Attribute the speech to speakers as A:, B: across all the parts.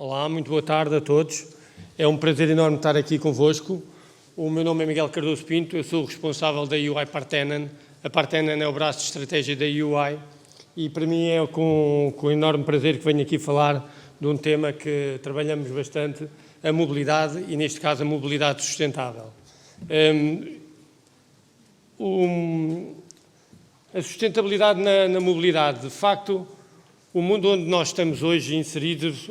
A: Olá, muito boa tarde a todos. É um prazer enorme estar aqui convosco. O meu nome é Miguel Cardoso Pinto, eu sou o responsável da UI Partenon. A Partenon é o braço de estratégia da UI e para mim é com enorme prazer que venho aqui falar de um tema que trabalhamos bastante, a mobilidade e, neste caso, a mobilidade sustentável. A sustentabilidade na mobilidade, de facto, o mundo onde nós estamos hoje inseridos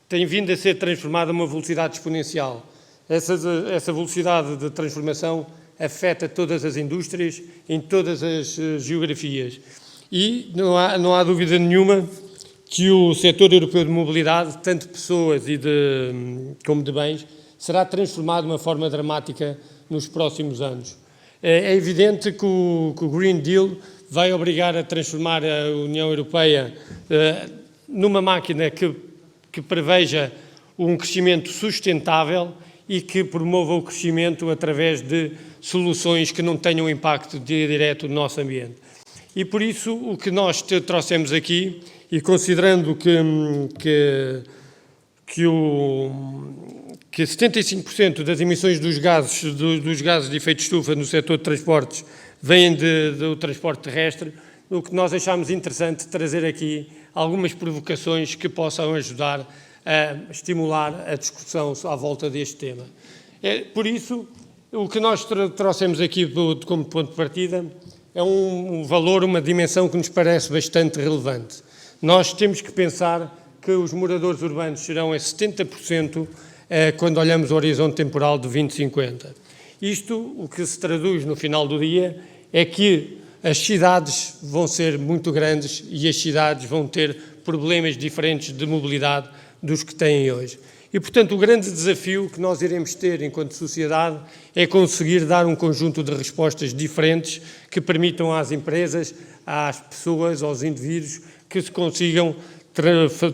A: tem vindo a ser transformado a uma velocidade exponencial. Essa velocidade de transformação afeta todas as indústrias, em todas as geografias. E não há dúvida nenhuma que o setor europeu de mobilidade, tanto de pessoas como de bens, será transformado de uma forma dramática nos próximos anos. É evidente que o Green Deal vai obrigar a transformar a União Europeia numa máquina que preveja um crescimento sustentável e que promova o crescimento através de soluções que não tenham impacto direto no nosso ambiente. E por isso o que nós trouxemos aqui, e considerando que 75% das emissões dos gases de efeito de estufa no setor de transportes vêm do transporte terrestre, o que nós achámos interessante trazer aqui algumas provocações que possam ajudar a estimular a discussão à volta deste tema. Por isso, o que nós trouxemos aqui como ponto de partida é um valor, uma dimensão que nos parece bastante relevante. Nós temos que pensar que os moradores urbanos serão a 70% quando olhamos o horizonte temporal de 2050. Isto, o que se traduz no final do dia, é que as cidades vão ser muito grandes e as cidades vão ter problemas diferentes de mobilidade dos que têm hoje. E, portanto, o grande desafio que nós iremos ter enquanto sociedade é conseguir dar um conjunto de respostas diferentes que permitam às empresas, às pessoas, aos indivíduos, que se consigam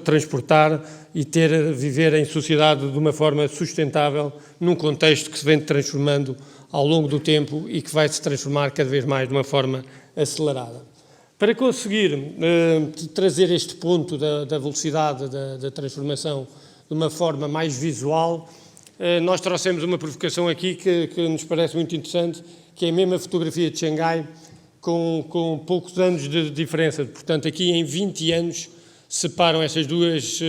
A: transportar e viver em sociedade de uma forma sustentável num contexto que se vem transformando ao longo do tempo e que vai se transformar cada vez mais de uma forma acelerada. Para conseguir trazer este ponto da velocidade da transformação de uma forma mais visual, nós trouxemos uma provocação aqui que nos parece muito interessante, que é a mesma fotografia de Xangai com poucos anos de diferença. Portanto, aqui em 20 anos separam essas duas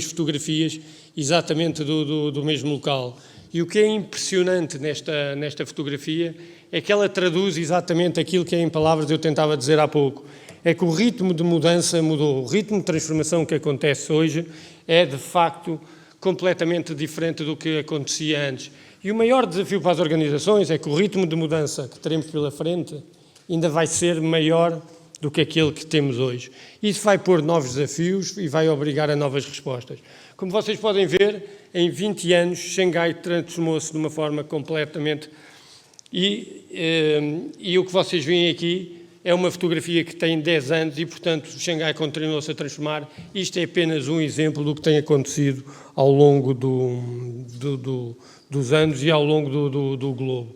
A: fotografias exatamente do mesmo local. E o que é impressionante nesta fotografia é que ela traduz exatamente aquilo que em palavras eu tentava dizer há pouco. É que o ritmo de mudança mudou. O ritmo de transformação que acontece hoje é, de facto, completamente diferente do que acontecia antes. E o maior desafio para as organizações é que o ritmo de mudança que teremos pela frente ainda vai ser maior do que aquele que temos hoje. Isso vai pôr novos desafios e vai obrigar a novas respostas. Como vocês podem ver, em 20 anos, Xangai transformou-se de uma forma completamente... E o que vocês veem aqui é uma fotografia que tem 10 anos e, portanto, Xangai continuou-se a transformar. Isto é apenas um exemplo do que tem acontecido ao longo dos anos e ao longo do globo.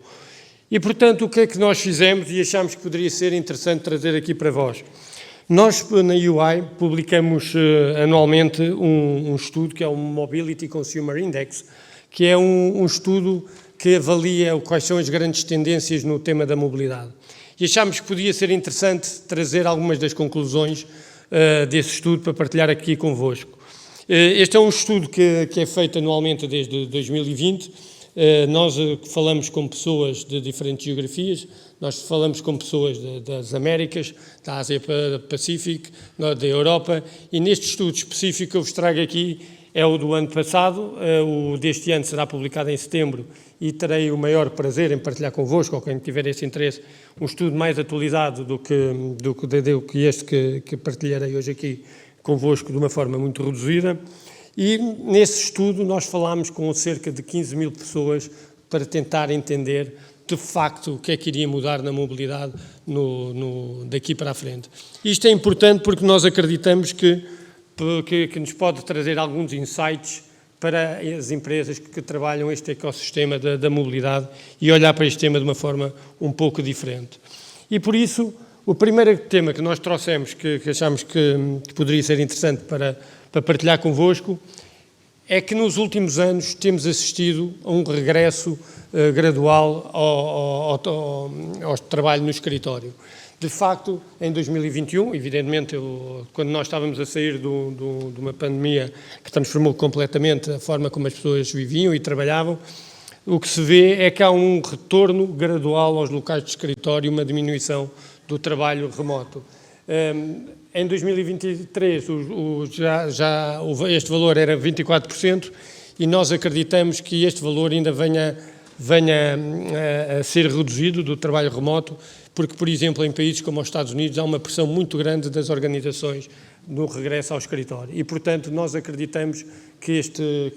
A: E, portanto, o que é que nós fizemos e achámos que poderia ser interessante trazer aqui para vós? Nós, na UI, publicamos anualmente um estudo que é o Mobility Consumer Index, que é um estudo que avalia quais são as grandes tendências no tema da mobilidade. E achámos que podia ser interessante trazer algumas das conclusões desse estudo para partilhar aqui convosco. Este é um estudo que é feito anualmente desde 2020. Nós falamos com pessoas de diferentes geografias, nós falamos com pessoas das Américas, da Ásia Pacífico, da Europa, e neste estudo específico que eu vos trago aqui é o do ano passado, o deste ano será publicado em setembro e terei o maior prazer em partilhar convosco, ou quem tiver esse interesse, um estudo mais atualizado do que este que partilharei hoje aqui convosco de uma forma muito reduzida. E nesse estudo nós falámos com cerca de 15 mil pessoas para tentar entender de facto o que é que iria mudar na mobilidade daqui para a frente. Isto é importante porque nós acreditamos que nos pode trazer alguns insights para as empresas que trabalham este ecossistema da mobilidade e olhar para este tema de uma forma um pouco diferente. E por isso, o primeiro tema que nós trouxemos, que achamos que poderia ser interessante para partilhar convosco, é que nos últimos anos temos assistido a um regresso gradual ao trabalho no escritório. De facto, em 2021, evidentemente, quando nós estávamos a sair de uma pandemia que transformou completamente a forma como as pessoas viviam e trabalhavam, o que se vê é que há um retorno gradual aos locais de escritório, uma diminuição do trabalho remoto. Em 2023, este valor era 24% e nós acreditamos que este valor ainda venha a ser reduzido do trabalho remoto, porque, por exemplo, em países como os Estados Unidos há uma pressão muito grande das organizações no regresso ao escritório e, portanto, nós acreditamos que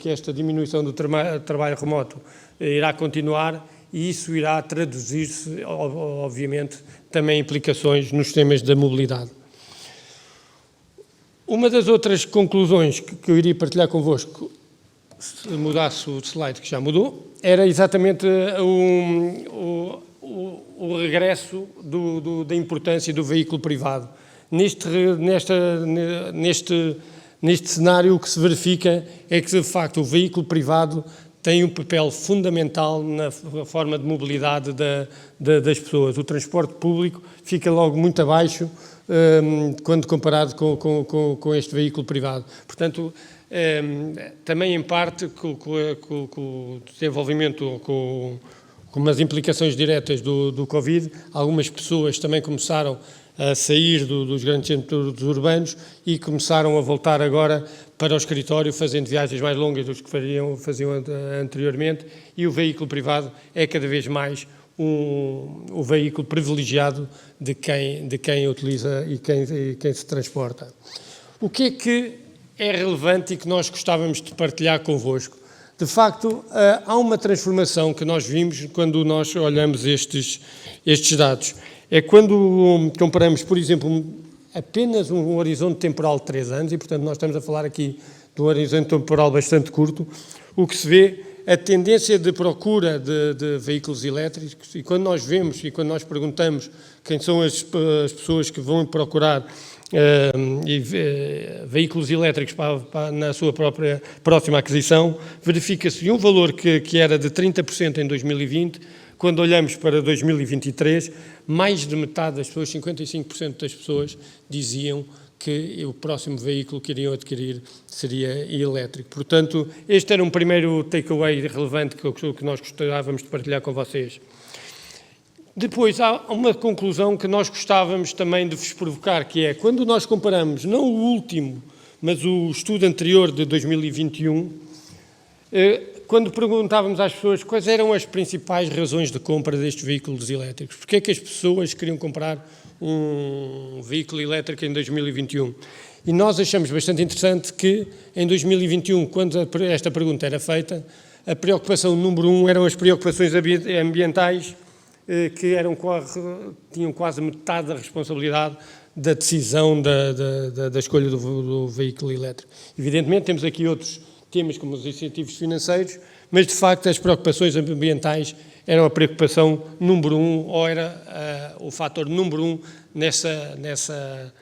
A: esta diminuição do trabalho remoto irá continuar e isso irá traduzir-se, obviamente, também em implicações nos temas da mobilidade. Uma das outras conclusões que eu iria partilhar convosco, se mudasse o slide, que já mudou, era exatamente o regresso da importância do veículo privado. Neste cenário, o que se verifica é que, de facto, o veículo privado tem um papel fundamental na forma de mobilidade das pessoas. O transporte público fica logo muito abaixo quando comparado com este veículo privado. Portanto, também em parte com o desenvolvimento, com as implicações diretas do Covid, algumas pessoas também começaram a sair dos grandes centros urbanos e começaram a voltar agora para o escritório, fazendo viagens mais longas do que faziam anteriormente, e o veículo privado é cada vez mais o veículo privilegiado de quem utiliza e quem se transporta. O que é relevante e que nós gostávamos de partilhar convosco? De facto, há uma transformação que nós vimos quando nós olhamos estes dados. É quando comparamos, por exemplo, apenas um horizonte temporal de 3 anos, e portanto nós estamos a falar aqui de um horizonte temporal bastante curto, o que se vê a tendência de procura de veículos elétricos, e quando nós vemos e quando nós perguntamos quem são as pessoas que vão procurar veículos elétricos na sua próxima aquisição, verifica-se um valor que era de 30% em 2020, quando olhamos para 2023, mais de metade das pessoas, 55% das pessoas, diziam que o próximo veículo que iriam adquirir seria elétrico. Portanto, este era um primeiro takeaway relevante que nós gostávamos de partilhar com vocês. Depois, há uma conclusão que nós gostávamos também de vos provocar, que é, quando nós comparamos, não o último, mas o estudo anterior de 2021, quando perguntávamos às pessoas quais eram as principais razões de compra destes veículos elétricos, porque é que as pessoas queriam comprar um veículo elétrico em 2021. E nós achamos bastante interessante que, em 2021, quando esta pergunta era feita, a preocupação número 1 eram as preocupações ambientais, que tinham quase metade da responsabilidade da decisão da escolha do veículo elétrico. Evidentemente, temos aqui outros temas como os incentivos financeiros, mas, de facto, as preocupações ambientais eram a preocupação número 1, ou era o fator número 1 nessa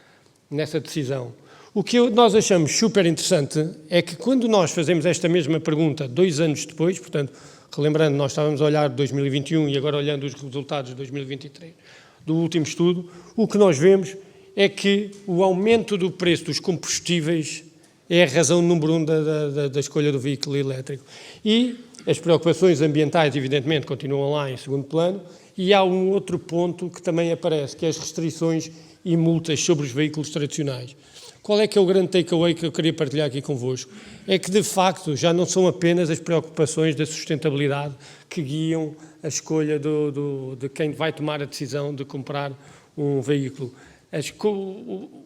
A: decisão. O que nós achamos super interessante é que, quando nós fazemos esta mesma pergunta 2 anos depois, portanto, relembrando, nós estávamos a olhar de 2021 e agora olhando os resultados de 2023 do último estudo, o que nós vemos é que o aumento do preço dos combustíveis é a razão número 1 da escolha do veículo elétrico. E as preocupações ambientais, evidentemente, continuam lá em segundo plano, e há um outro ponto que também aparece, que é as restrições e multas sobre os veículos tradicionais. Qual é que é o grande takeaway que eu queria partilhar aqui convosco? É que, de facto, já não são apenas as preocupações da sustentabilidade que guiam a escolha de quem vai tomar a decisão de comprar um veículo.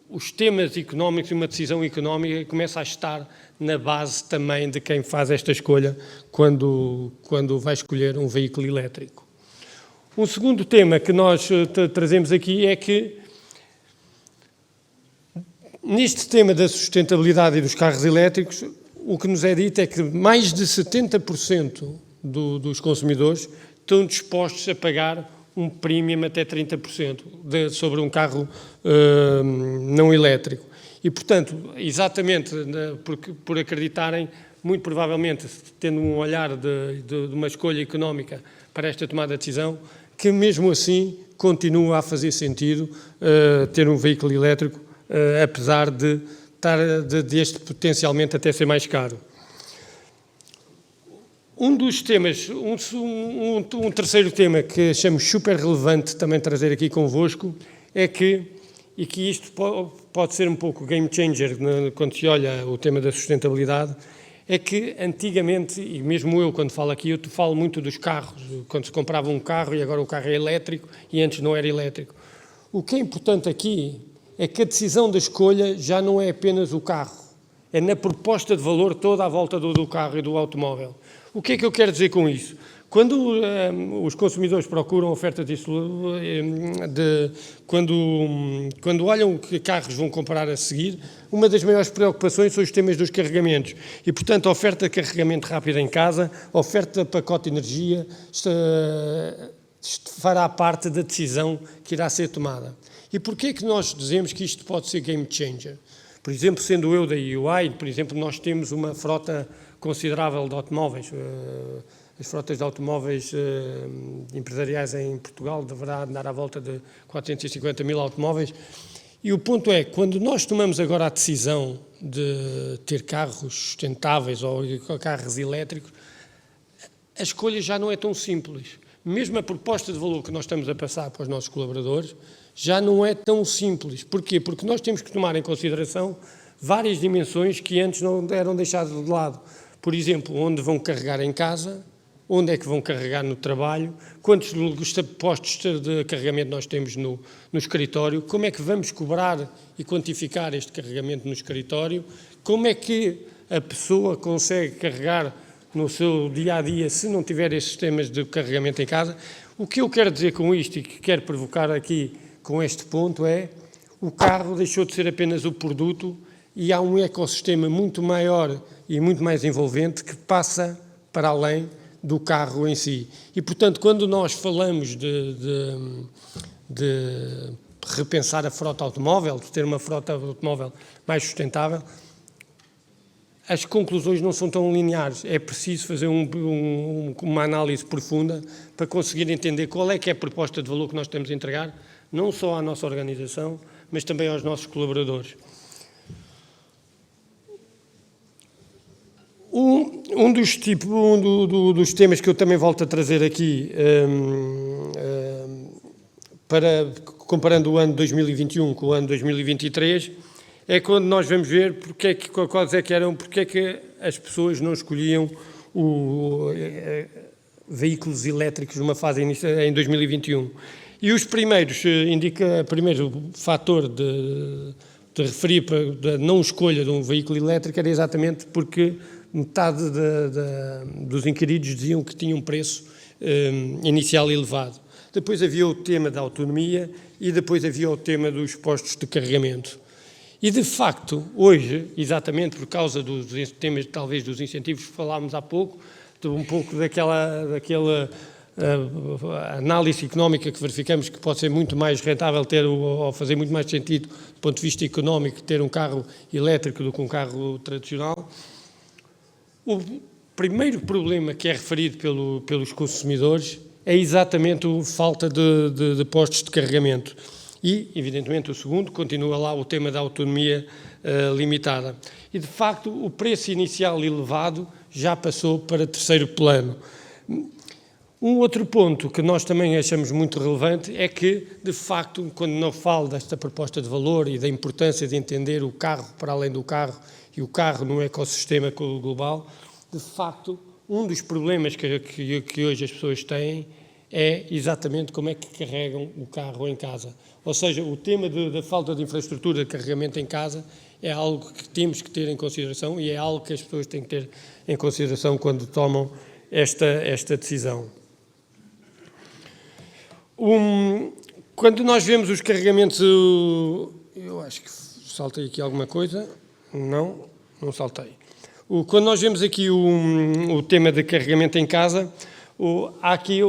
A: Os temas económicos e uma decisão económica começa a estar na base também de quem faz esta escolha quando vai escolher um veículo elétrico. Um segundo tema que nós trazemos aqui é que, neste tema da sustentabilidade e dos carros elétricos, o que nos é dito é que mais de 70% dos consumidores estão dispostos a pagar um premium até 30% sobre um carro não elétrico. E, portanto, exatamente por acreditarem, muito provavelmente, tendo um olhar de uma escolha económica para esta tomada de decisão, que mesmo assim continua a fazer sentido ter um veículo elétrico, apesar de este potencialmente até ser mais caro. Um dos temas, um terceiro tema que achamos super relevante também trazer aqui convosco é que isto pode ser um pouco game changer quando se olha o tema da sustentabilidade, é que antigamente, e mesmo eu quando falo aqui, eu falo muito dos carros, quando se comprava um carro e agora o carro é elétrico e antes não era elétrico. O que é importante aqui é que a decisão da escolha já não é apenas o carro, é na proposta de valor toda à volta do carro e do automóvel. O que é que eu quero dizer com isso? Quando os consumidores procuram ofertas quando olham que carros vão comprar a seguir, uma das maiores preocupações são os temas dos carregamentos. E, portanto, a oferta de carregamento rápido em casa, a oferta de pacote de energia, fará parte da decisão que irá ser tomada. E porquê é que nós dizemos que isto pode ser game changer? Por exemplo, sendo eu da UI, por exemplo, nós temos uma frota considerável de automóveis. As frotas de automóveis empresariais em Portugal deverá andar à volta de 450 mil automóveis. E o ponto é, quando nós tomamos agora a decisão de ter carros sustentáveis ou carros elétricos, a escolha já não é tão simples. Mesmo a proposta de valor que nós estamos a passar para os nossos colaboradores já não é tão simples. Porquê? Porque nós temos que tomar em consideração várias dimensões que antes não eram deixadas de lado. Por exemplo, onde vão carregar em casa, onde é que vão carregar no trabalho, quantos postos de carregamento nós temos no escritório, como é que vamos cobrar e quantificar este carregamento no escritório, como é que a pessoa consegue carregar no seu dia-a-dia se não tiver esses sistemas de carregamento em casa. O que eu quero dizer com isto e que quero provocar aqui com este ponto é o carro deixou de ser apenas o produto e há um ecossistema muito maior e muito mais envolvente que passa para além do carro em si. E, portanto, quando nós falamos de repensar a frota automóvel, de ter uma frota automóvel mais sustentável, as conclusões não são tão lineares. É preciso fazer uma análise profunda para conseguir entender qual é que é a proposta de valor que nós temos a entregar, não só à nossa organização, mas também aos nossos colaboradores. Um dos temas que eu também volto a trazer aqui, comparando o ano 2021 com o ano 2023, é quando nós vamos ver porque é que as pessoas não escolhiam veículos elétricos numa fase em 2021. E os primeiros, primeiro fator de referir para a não escolha de um veículo elétrico era exatamente porque metade dos inquiridos diziam que tinha um preço inicial elevado. Depois havia o tema da autonomia e depois havia o tema dos postos de carregamento. E, de facto, hoje, exatamente por causa dos temas, talvez, dos incentivos que falámos há pouco, um pouco daquela análise económica que verificamos que pode ser muito mais rentável ter, ou fazer muito mais sentido, do ponto de vista económico, ter um carro elétrico do que um carro tradicional. O primeiro problema que é referido pelos consumidores é exatamente a falta de postos de carregamento. E, evidentemente, o segundo, continua lá o tema da autonomia limitada. E, de facto, o preço inicial elevado já passou para terceiro plano. Um outro ponto que nós também achamos muito relevante é que, de facto, quando não falo desta proposta de valor e da importância de entender o carro para além do carro e o carro num ecossistema global, de facto, um dos problemas que hoje as pessoas têm é exatamente como é que carregam o carro em casa. Ou seja, o tema da falta de infraestrutura de carregamento em casa é algo que temos que ter em consideração e é algo que as pessoas têm que ter em consideração quando tomam esta decisão. Quando nós vemos os carregamentos, eu acho que saltei aqui alguma coisa, não saltei. Quando nós vemos aqui o tema de carregamento em casa, há aqui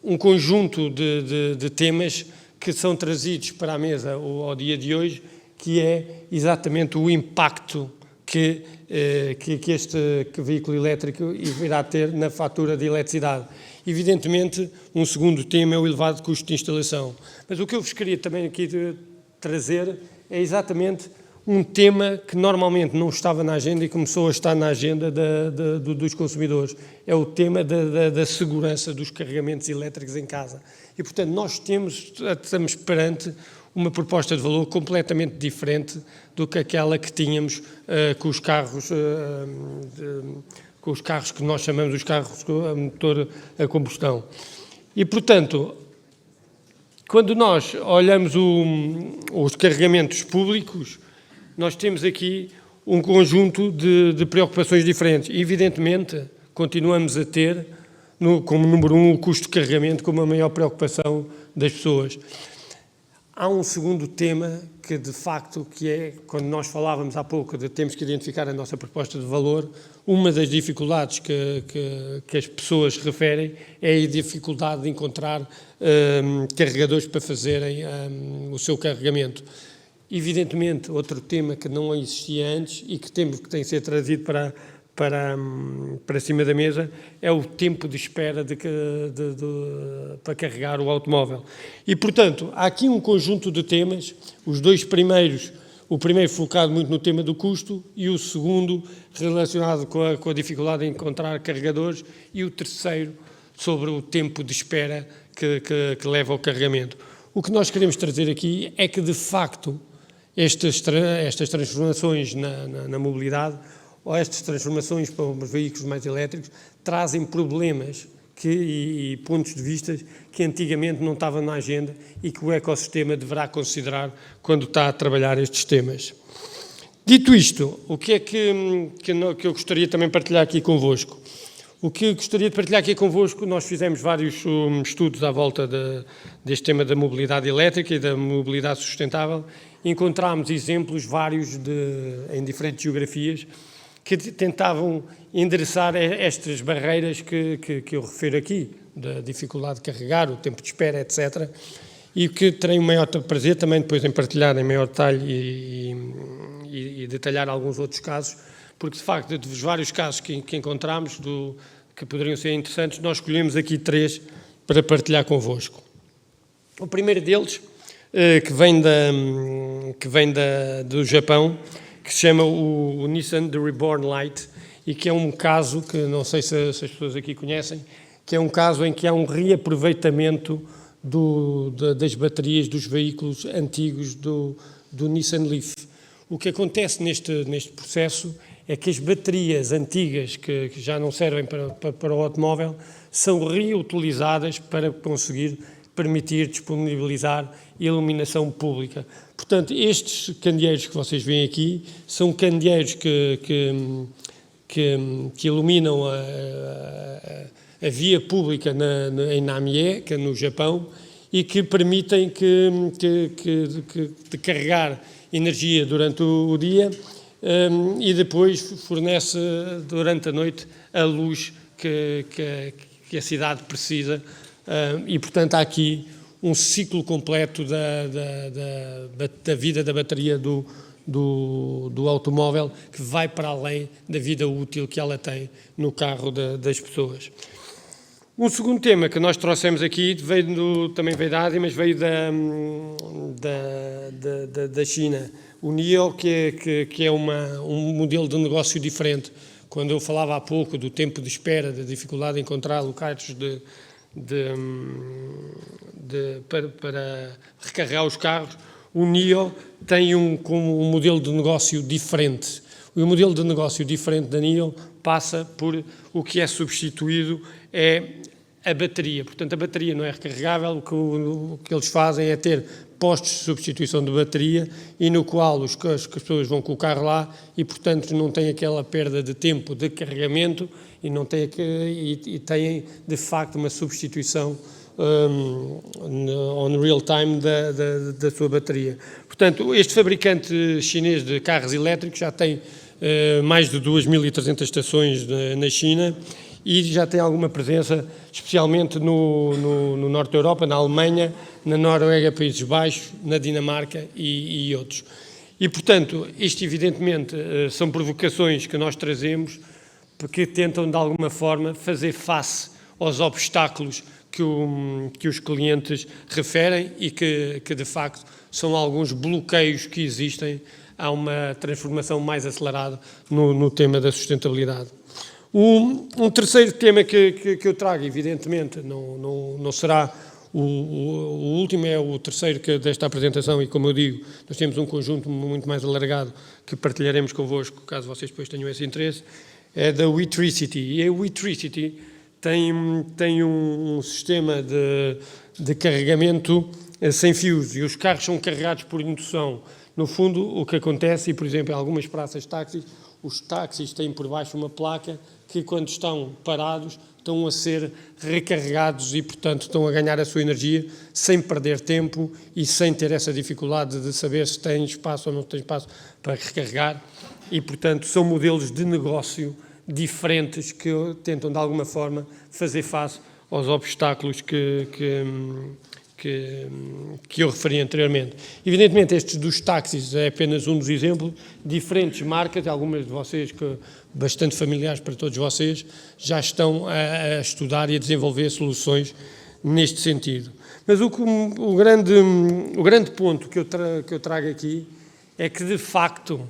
A: um conjunto de temas que são trazidos para a mesa ao dia de hoje, que é exatamente o impacto que este veículo elétrico irá ter na fatura de eletricidade. Evidentemente, um segundo tema é o elevado custo de instalação. Mas o que eu vos queria também aqui trazer é exatamente um tema que normalmente não estava na agenda e começou a estar na agenda dos consumidores. É o tema da segurança dos carregamentos elétricos em casa. E, portanto, nós estamos perante uma proposta de valor completamente diferente do que aquela que tínhamos com os carros que nós chamamos os carros a motor a combustão. E, portanto, quando nós olhamos os carregamentos públicos, nós temos aqui um conjunto de preocupações diferentes. E, evidentemente, continuamos a ter, como número um, o custo de carregamento como a maior preocupação das pessoas. Há um segundo tema que, de facto, que é, quando nós falávamos há pouco de temos que identificar a nossa proposta de valor, uma das dificuldades que as pessoas referem é a dificuldade de encontrar carregadores para fazerem o seu carregamento. Evidentemente, outro tema que não existia antes e que tem que ser trazido para cima da mesa é o tempo de espera para carregar o automóvel. E, portanto, há aqui um conjunto de temas, os dois primeiros, o primeiro focado muito no tema do custo e o segundo relacionado com a dificuldade de encontrar carregadores e o terceiro sobre o tempo de espera que leva ao carregamento. O que nós queremos trazer aqui é que, de facto, estas transformações na mobilidade ou estas transformações para os veículos mais elétricos trazem problemas e pontos de vista que antigamente não estavam na agenda e que o ecossistema deverá considerar quando está a trabalhar estes temas. Dito isto, o que é que eu gostaria também de partilhar aqui convosco? O que eu gostaria de partilhar aqui convosco, nós fizemos vários estudos à volta deste tema da mobilidade elétrica e da mobilidade sustentável. Encontramos exemplos vários em diferentes geografias que tentavam endereçar estas barreiras que eu refiro aqui, da dificuldade de carregar, o tempo de espera, etc. E que terei o maior prazer também depois em partilhar em maior detalhe e detalhar alguns outros casos, porque de facto dos vários casos que encontramos que poderiam ser interessantes, nós escolhemos aqui 3 para partilhar convosco. O primeiro deles, que vem do Japão, que se chama o Nissan The Reborn Lite, e que é um caso que não sei se as pessoas aqui conhecem, que é um caso em que há um reaproveitamento das baterias dos veículos antigos do Nissan Leaf. O que acontece neste processo é que as baterias antigas, que já não servem para o automóvel, são reutilizadas para conseguir permitir disponibilizar iluminação pública. Portanto, estes candeeiros que vocês veem aqui são candeeiros que iluminam a via pública em Namie, que é no Japão, e que permitem de carregar energia durante o dia e depois fornece durante a noite a luz que a cidade precisa. E, portanto, há aqui um ciclo completo da vida da bateria do automóvel que vai para além da vida útil que ela tem no carro das pessoas. Um segundo tema que nós trouxemos aqui também veio da Ásia, mas veio da China. O NIO, que é um modelo de negócio diferente. Quando eu falava há pouco do tempo de espera, da dificuldade de encontrar locais para recarregar os carros, o NIO tem um modelo de negócio diferente. O modelo de negócio diferente da NIO passa por o que é substituído é a bateria. Portanto, a bateria não é recarregável, o que eles fazem é ter postos de substituição de bateria e no qual as pessoas vão com o carro lá e, portanto, não tem aquela perda de tempo de carregamento e têm, de facto, uma substituição on real time da sua bateria. Portanto, este fabricante chinês de carros elétricos já tem mais de 2.300 estações na China e já tem alguma presença, especialmente no norte da Europa, na Alemanha, na Noruega, Países Baixos, na Dinamarca e outros. E, portanto, isto evidentemente são provocações que nós trazemos porque tentam, de alguma forma, fazer face aos obstáculos que os clientes referem e que, de facto, são alguns bloqueios que existem a uma transformação mais acelerada no tema da sustentabilidade. Um terceiro tema que eu trago, evidentemente, não será o último, é o terceiro desta apresentação e, como eu digo, nós temos um conjunto muito mais alargado que partilharemos convosco, caso vocês depois tenham esse interesse, é da WeTricity. E a WeTricity tem um sistema de carregamento sem fios e os carros são carregados por indução. No fundo, o que acontece, e por exemplo, em algumas praças de táxis, os táxis têm por baixo uma placa que, quando estão parados, estão a ser recarregados e, portanto, estão a ganhar a sua energia sem perder tempo e sem ter essa dificuldade de saber se tem espaço ou não tem espaço para recarregar. E, portanto, são modelos de negócio diferentes que tentam, de alguma forma, fazer face aos obstáculos que eu referi anteriormente. Evidentemente, estes dos táxis é apenas um dos exemplos. Diferentes marcas, algumas de vocês, bastante familiares para todos vocês, já estão a estudar e a desenvolver soluções neste sentido. Mas o grande ponto que eu trago aqui é que, de facto,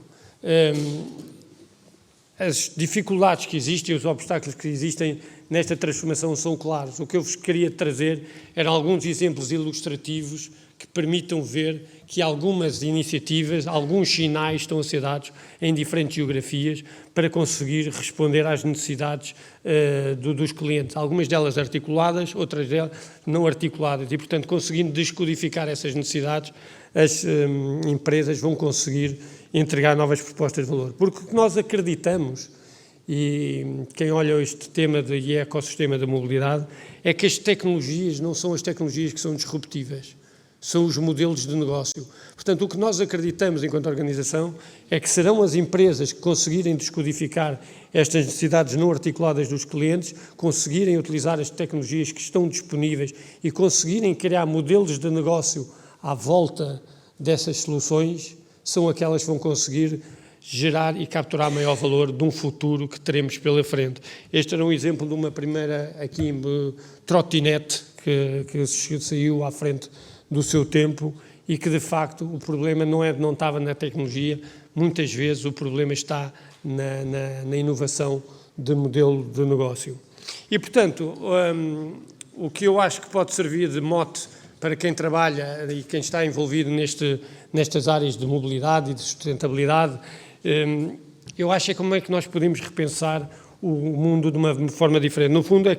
A: as dificuldades que existem e os obstáculos que existem nesta transformação são claros. O que eu vos queria trazer eram alguns exemplos ilustrativos que permitam ver que algumas iniciativas, alguns sinais estão a ser dados em diferentes geografias para conseguir responder às necessidades dos clientes. Algumas delas articuladas, outras delas não articuladas. E, portanto, conseguindo descodificar essas necessidades, as empresas vão conseguir entregar novas propostas de valor. Porque o que nós acreditamos, e quem olha este tema de ecossistema da mobilidade, é que as tecnologias não são as tecnologias que são disruptivas, são os modelos de negócio. Portanto, o que nós acreditamos enquanto organização é que serão as empresas que conseguirem descodificar estas necessidades não articuladas dos clientes, conseguirem utilizar as tecnologias que estão disponíveis e conseguirem criar modelos de negócio à volta dessas soluções, são aquelas que vão conseguir gerar e capturar maior valor de um futuro que teremos pela frente. Este era um exemplo de uma primeira aqui trotinete que saiu à frente do seu tempo e que, de facto, o problema não estava na tecnologia, muitas vezes o problema está na inovação de modelo de negócio. E, portanto, o que eu acho que pode servir de mote para quem trabalha e quem está envolvido nestas áreas de mobilidade e de sustentabilidade, eu acho como é que nós podemos repensar o mundo de uma forma diferente. No fundo,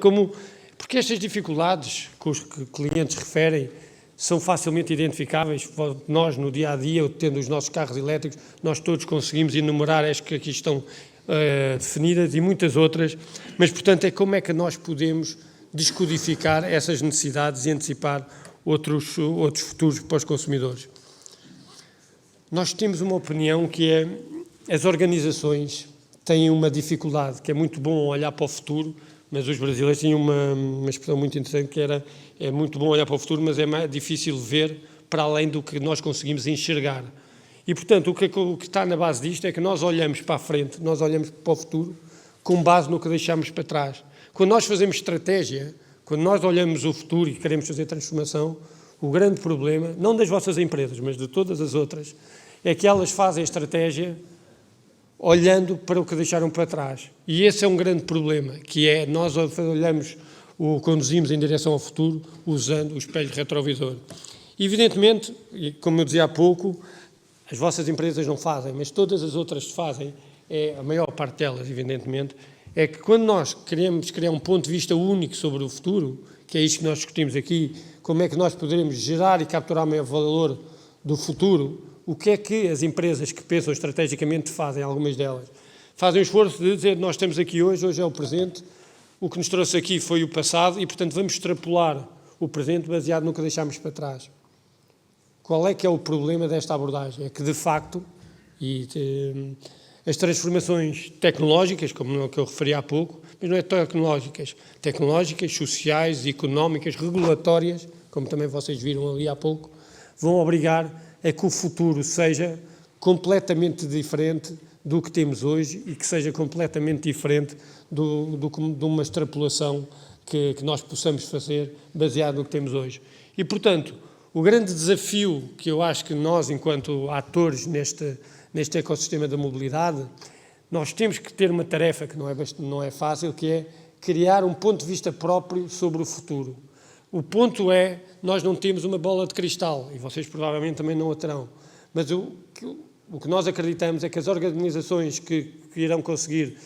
A: porque estas dificuldades que os clientes referem são facilmente identificáveis. Nós, no dia-a-dia, tendo os nossos carros elétricos, nós todos conseguimos enumerar as que aqui estão definidas e muitas outras, mas, portanto, é como é que nós podemos descodificar essas necessidades e antecipar outros futuros para os consumidores. Nós temos uma opinião que é as organizações têm uma dificuldade, que é muito bom olhar para o futuro, mas os brasileiros tinham uma expressão muito interessante que é muito bom olhar para o futuro, mas é mais difícil ver para além do que nós conseguimos enxergar. E, portanto, o que está na base disto é que nós olhamos para a frente, nós olhamos para o futuro com base no que deixamos para trás. Quando nós fazemos estratégia, quando nós olhamos o futuro e queremos fazer transformação, o grande problema, não das vossas empresas, mas de todas as outras, é que elas fazem estratégia olhando para o que deixaram para trás. E esse é um grande problema, que é nós conduzimos em direção ao futuro usando o espelho retrovisor. Evidentemente, como eu dizia há pouco, as vossas empresas não fazem, mas todas as outras fazem, a maior parte delas, evidentemente, é que quando nós queremos criar um ponto de vista único sobre o futuro, que é isto que nós discutimos aqui, como é que nós poderemos gerar e capturar maior valor do futuro, o que é que as empresas que pensam estrategicamente fazem, algumas delas? Fazem o esforço de dizer, nós estamos aqui hoje é o presente, o que nos trouxe aqui foi o passado e, portanto, vamos extrapolar o presente baseado no que deixámos para trás. Qual é que é o problema desta abordagem? É que, de facto, as transformações tecnológicas, como o que eu referi há pouco, mas não é tecnológicas, sociais, económicas, regulatórias, como também vocês viram ali há pouco, vão obrigar a que o futuro seja completamente diferente do que temos hoje e que seja completamente diferente de uma extrapolação que nós possamos fazer baseado no que temos hoje. E, portanto, o grande desafio que eu acho que nós, enquanto atores neste ecossistema da mobilidade, nós temos que ter uma tarefa que não é fácil, que é criar um ponto de vista próprio sobre o futuro. O ponto é, nós não temos uma bola de cristal, e vocês provavelmente também não a terão, mas o que nós acreditamos é que as organizações que irão conseguir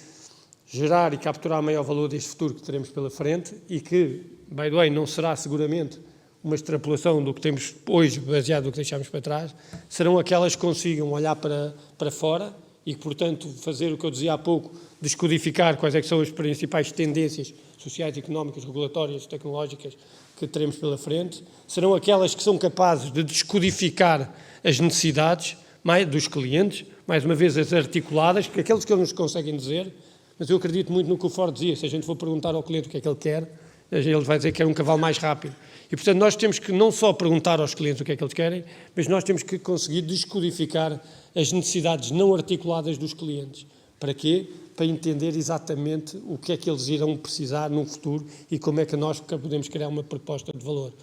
A: gerar e capturar maior valor deste futuro que teremos pela frente, e que, by the way, não será seguramente uma extrapolação do que temos hoje, baseado no que deixámos para trás, serão aquelas que consigam olhar para fora e, portanto, fazer o que eu dizia há pouco, descodificar quais é que são as principais tendências sociais, económicas, regulatórias, tecnológicas que teremos pela frente. Serão aquelas que são capazes de descodificar as necessidades dos clientes, mais uma vez as articuladas, que aqueles que eles nos conseguem dizer, mas eu acredito muito no que o Ford dizia, se a gente for perguntar ao cliente o que é que ele quer, ele vai dizer que quer um cavalo mais rápido. E, portanto, nós temos que não só perguntar aos clientes o que é que eles querem, mas nós temos que conseguir descodificar as necessidades não articuladas dos clientes. Para quê? Para entender exatamente o que é que eles irão precisar no futuro e como é que nós podemos criar uma proposta de valor.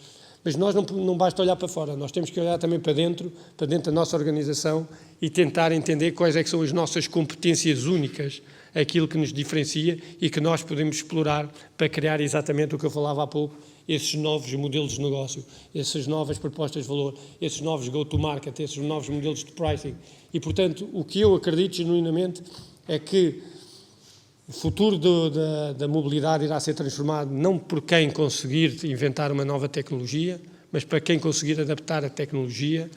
A: Mas nós não basta olhar para fora, nós temos que olhar também para dentro da nossa organização e tentar entender quais é que são as nossas competências únicas, aquilo que nos diferencia e que nós podemos explorar para criar exatamente o que eu falava há pouco, esses novos modelos de negócio, essas novas propostas de valor, esses novos go-to-market, esses novos modelos de pricing. E, portanto, o que eu acredito genuinamente é que o futuro da mobilidade irá ser transformado não por quem conseguir inventar uma nova tecnologia, mas para quem conseguir adaptar a tecnologia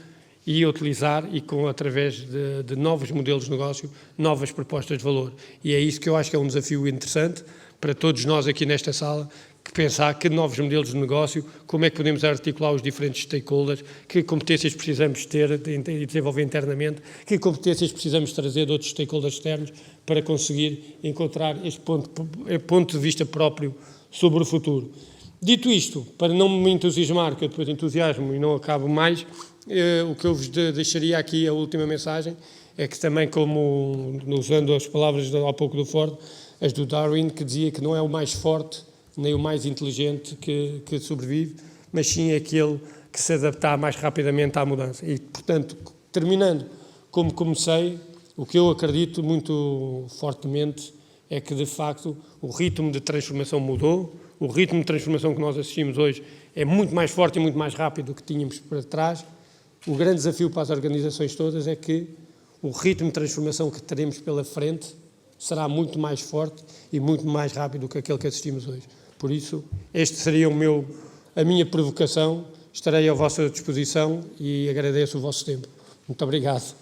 A: e utilizar, através de novos modelos de negócio, novas propostas de valor. E é isso que eu acho que é um desafio interessante para todos nós aqui nesta sala, que pensar que novos modelos de negócio, como é que podemos articular os diferentes stakeholders, que competências precisamos ter e desenvolver internamente, que competências precisamos trazer de outros stakeholders externos para conseguir encontrar este ponto de vista próprio sobre o futuro. Dito isto, para não me entusiasmar, que eu depois entusiasmo e não acabo mais, o que eu vos deixaria aqui, a última mensagem, é que também, como usando as palavras há pouco do Ford, as do Darwin, que dizia que não é o mais forte nem o mais inteligente que sobrevive, mas sim aquele que se adaptar mais rapidamente à mudança. E, portanto, terminando como comecei, o que eu acredito muito fortemente é que, de facto, o ritmo de transformação mudou, o ritmo de transformação que nós assistimos hoje é muito mais forte e muito mais rápido do que tínhamos para trás. O grande desafio para as organizações todas é que o ritmo de transformação que teremos pela frente será muito mais forte e muito mais rápido do que aquele que assistimos hoje. Por isso, este seria a minha provocação. Estarei à vossa disposição e agradeço o vosso tempo. Muito obrigado.